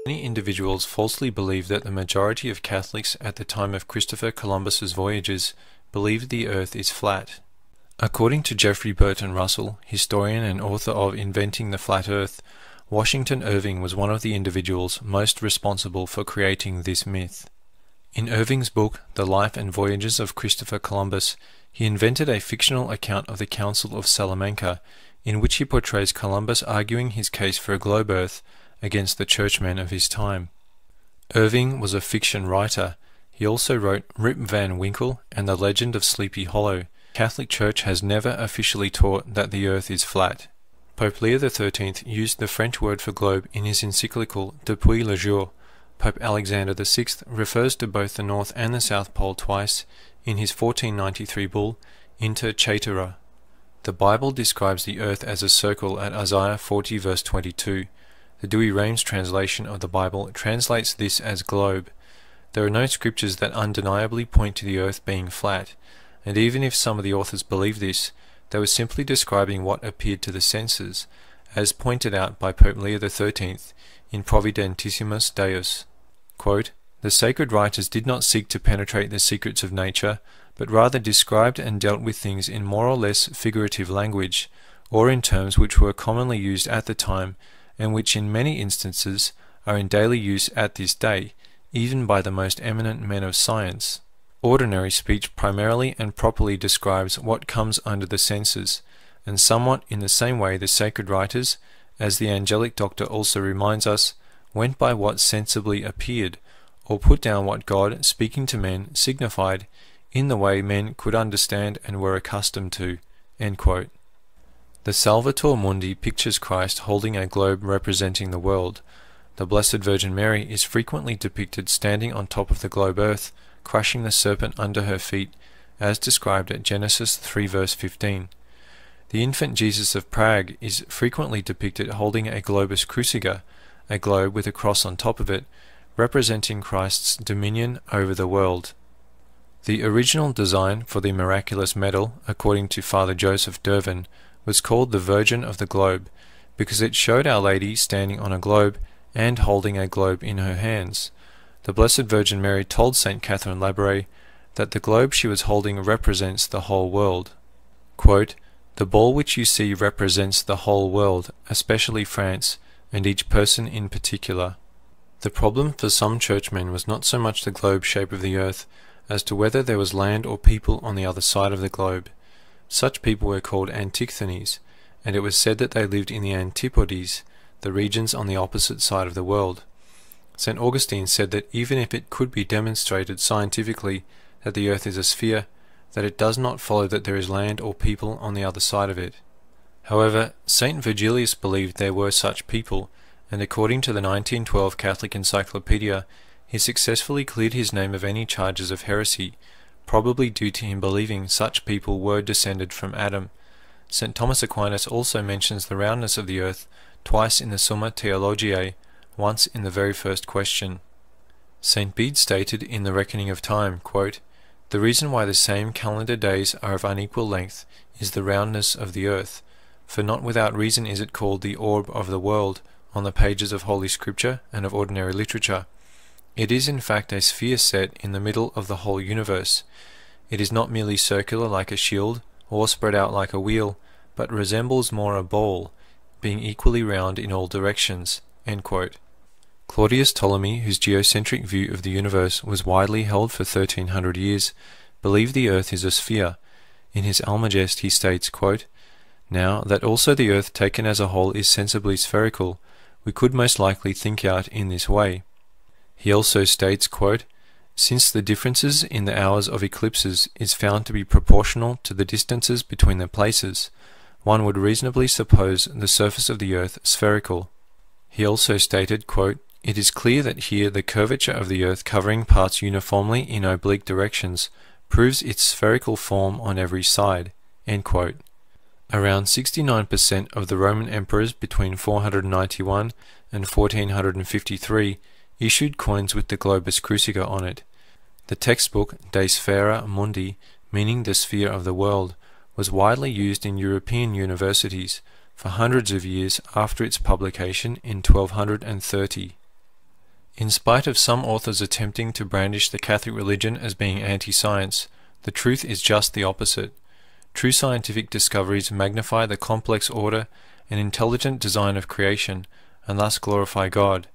Many individuals falsely believe that the majority of Catholics at the time of Christopher Columbus's voyages believed the Earth is flat. According to Jeffrey Burton Russell, historian and author of Inventing the Flat Earth, Washington Irving was one of the individuals most responsible for creating this myth. In Irving's book, The Life and Voyages of Christopher Columbus, he invented a fictional account of the Council of Salamanca, in which he portrays Columbus arguing his case for a globe Earth against the churchmen of his time. Irving was a fiction writer. He also wrote Rip Van Winkle and The Legend of Sleepy Hollow. The Catholic Church has never officially taught that the Earth is flat. Pope Leo XIII used the French word for globe in his encyclical Depuis le jour. Pope Alexander VI refers to both the North and the South Pole twice in his 1493 bull, Inter Caetera. The Bible describes the earth as a circle at Isaiah 40 verse 22. The Douay-Rheims translation of the Bible translates this as globe. There are no scriptures that undeniably point to the earth being flat, and even if some of the authors believe this, they were simply describing what appeared to the senses, as pointed out by Pope Leo XIII in Providentissimus Deus. Quote, "The sacred writers did not seek to penetrate the secrets of nature, but rather described and dealt with things in more or less figurative language, or in terms which were commonly used at the time, and which in many instances are in daily use at this day, even by the most eminent men of science. Ordinary speech primarily and properly describes what comes under the senses, and somewhat in the same way the sacred writers, as the angelic doctor also reminds us, went by what sensibly appeared, or put down what God, speaking to men, signified, in the way men could understand and were accustomed to." End quote. The Salvator Mundi pictures Christ holding a globe representing the world. The Blessed Virgin Mary is frequently depicted standing on top of the globe Earth, crushing the serpent under her feet, as described at Genesis 3 verse 15. The infant Jesus of Prague is frequently depicted holding a globus cruciger, a globe with a cross on top of it, representing Christ's dominion over the world. The original design for the miraculous medal, according to Father Joseph Dervin, was called the Virgin of the Globe, because it showed Our Lady standing on a globe and holding a globe in her hands. The Blessed Virgin Mary told St. Catherine Labouré that the globe she was holding represents the whole world. Quote, "The ball which you see represents the whole world, especially France, and each person in particular." The problem for some churchmen was not so much the globe shape of the earth, as to whether there was land or people on the other side of the globe. Such people were called Antichthonies, and it was said that they lived in the Antipodes, the regions on the opposite side of the world. St. Augustine said that even if it could be demonstrated scientifically that the earth is a sphere, that it does not follow that there is land or people on the other side of it. However, St. Virgilius believed there were such people, and according to the 1912 Catholic Encyclopedia, he successfully cleared his name of any charges of heresy, probably due to him believing such people were descended from Adam. St. Thomas Aquinas also mentions the roundness of the earth twice in the Summa Theologiae, once in the very first question. St. Bede stated in The Reckoning of Time, quote, "The reason why the same calendar days are of unequal length is the roundness of the earth, for not without reason is it called the orb of the world on the pages of Holy Scripture and of ordinary literature. It is in fact a sphere set in the middle of the whole universe. It is not merely circular like a shield, or spread out like a wheel, but resembles more a ball, being equally round in all directions." End quote. Claudius Ptolemy, whose geocentric view of the universe was widely held for 1300 years, believed the earth is a sphere. In his Almagest he states, quote, "Now, that also the earth taken as a whole is sensibly spherical, we could most likely think out in this way." He also states, quote, "Since the differences in the hours of eclipses is found to be proportional to the distances between the places, one would reasonably suppose the surface of the earth spherical." He also stated, quote, "It is clear that here the curvature of the earth covering parts uniformly in oblique directions proves its spherical form on every side." End quote. Around 69% of the Roman emperors between 491 and 1453 issued coins with the globus cruciger on it. The textbook De Sphera Mundi, meaning the sphere of the world, was widely used in European universities for hundreds of years after its publication in 1230. In spite of some authors attempting to brandish the Catholic religion as being anti-science, the truth is just the opposite. True scientific discoveries magnify the complex order and intelligent design of creation, and thus glorify God.